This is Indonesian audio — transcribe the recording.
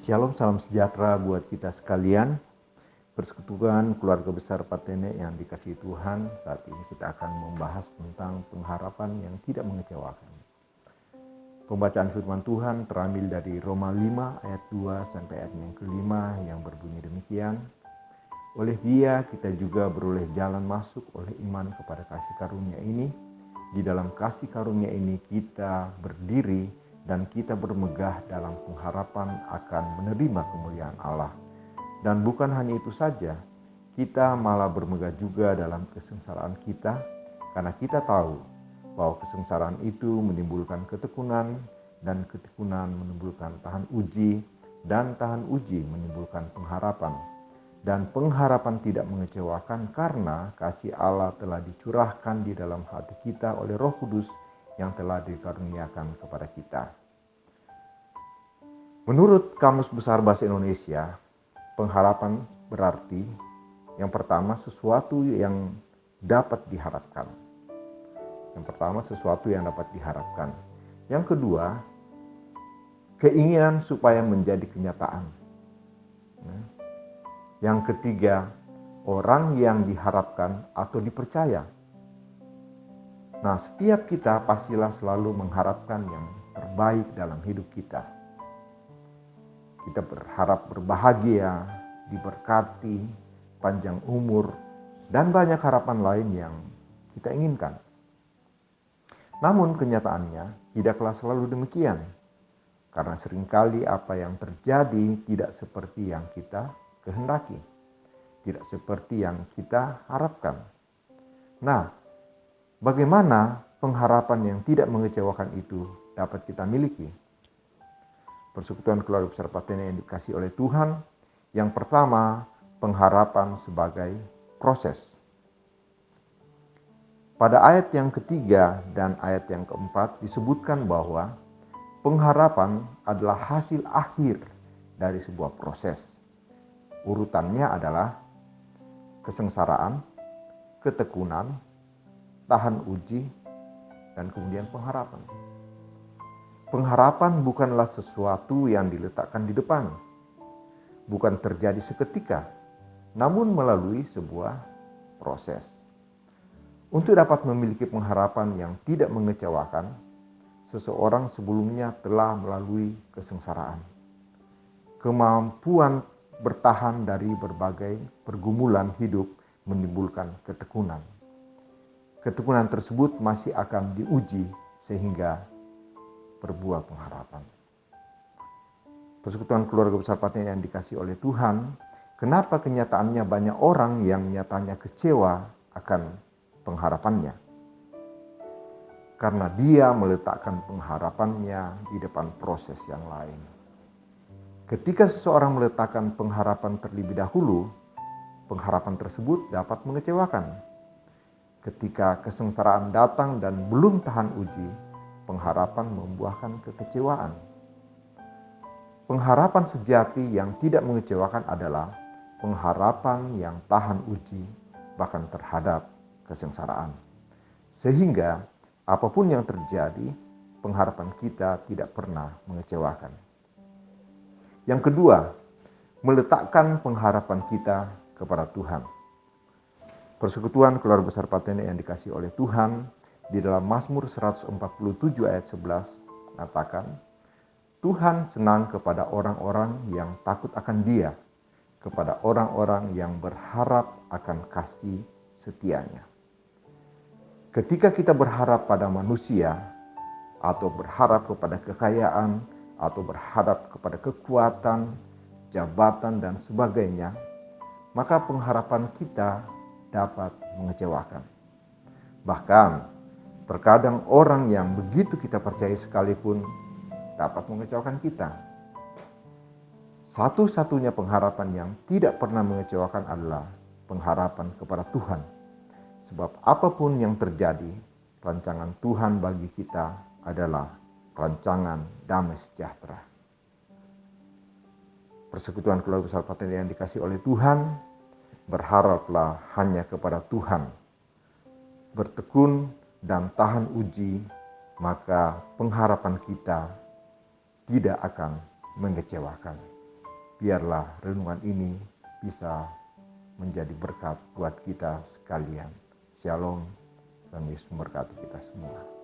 Shalom, salam sejahtera buat kita sekalian. Persekutuan keluarga besar Patene yang dikasihi Tuhan, saat ini kita akan membahas tentang pengharapan yang tidak mengecewakan. Pembacaan firman Tuhan terambil dari Roma 5 ayat 2 sampai ayat yang kelima yang berbunyi demikian. Oleh Dia kita juga beroleh jalan masuk oleh iman kepada kasih karunia ini. Di dalam kasih karunia ini kita berdiri dan kita bermegah dalam pengharapan akan menerima kemuliaan Allah. Dan bukan hanya itu saja, kita malah bermegah juga dalam kesengsaraan kita, karena kita tahu bahwa kesengsaraan itu menimbulkan ketekunan, dan ketekunan menimbulkan tahan uji, dan tahan uji menimbulkan pengharapan. Dan pengharapan tidak mengecewakan karena kasih Allah telah dicurahkan di dalam hati kita oleh Roh Kudus yang telah dikaruniakan kepada kita. Menurut Kamus Besar Bahasa Indonesia, pengharapan berarti yang pertama sesuatu yang dapat diharapkan. Yang kedua, keinginan supaya menjadi kenyataan. Yang ketiga, orang yang diharapkan atau dipercaya. Nah, setiap kita pastilah selalu mengharapkan yang terbaik dalam hidup kita. Kita berharap berbahagia, diberkati, panjang umur, dan banyak harapan lain yang kita inginkan. Namun kenyataannya tidaklah selalu demikian. Karena seringkali apa yang terjadi tidak seperti yang kita kehendaki, tidak seperti yang kita harapkan. Nah, bagaimana pengharapan yang tidak mengecewakan itu dapat kita miliki? Persekutuan keluarga besar Patene yang dikasihi oleh Tuhan, yang pertama, pengharapan sebagai proses. Pada ayat yang ketiga dan ayat yang keempat disebutkan bahwa pengharapan adalah hasil akhir dari sebuah proses. Urutannya adalah kesengsaraan, ketekunan, tahan uji, dan kemudian pengharapan. Pengharapan bukanlah sesuatu yang diletakkan di depan, bukan terjadi seketika, namun melalui sebuah proses. Untuk dapat memiliki pengharapan yang tidak mengecewakan, seseorang sebelumnya telah melalui kesengsaraan. Kemampuan bertahan dari berbagai pergumulan hidup menimbulkan ketekunan. Ketekunan tersebut masih akan diuji sehingga berbuah pengharapan. Persekutuan keluarga besar Patene yang dikasihi oleh Tuhan, kenapa kenyataannya banyak orang yang nyatanya kecewa akan pengharapannya? Karena dia meletakkan pengharapannya di depan proses yang lain. Ketika seseorang meletakkan pengharapan terlebih dahulu, pengharapan tersebut dapat mengecewakan. Ketika kesengsaraan datang dan belum tahan uji, pengharapan membuahkan kekecewaan. Pengharapan sejati yang tidak mengecewakan adalah pengharapan yang tahan uji, bahkan terhadap kesengsaraan. Sehingga apapun yang terjadi, pengharapan kita tidak pernah mengecewakan. Yang kedua, meletakkan pengharapan kita kepada Tuhan. Persekutuan keluarga besar Patene yang dikasihi oleh Tuhan, di dalam Mazmur 147 ayat 11 mengatakan, Tuhan senang kepada orang-orang yang takut akan Dia, kepada orang-orang yang berharap akan kasih setianya. Ketika kita berharap pada manusia, atau berharap kepada kekayaan, atau berharap kepada kekuatan, jabatan, dan sebagainya, maka pengharapan kita dapat mengecewakan. Bahkan, terkadang orang yang begitu kita percaya sekalipun dapat mengecewakan kita. Satu-satunya pengharapan yang tidak pernah mengecewakan adalah pengharapan kepada Tuhan. Sebab apapun yang terjadi, rancangan Tuhan bagi kita adalah rancangan damai sejahtera. Persekutuan keluarga besar Patene yang dikasihi oleh Tuhan, berharaplah hanya kepada Tuhan. Bertekun dan tahan uji, maka pengharapan kita tidak akan mengecewakan. Biarlah renungan ini bisa menjadi berkat buat kita sekalian. Shalom, dan Yesus memberkati kita semua.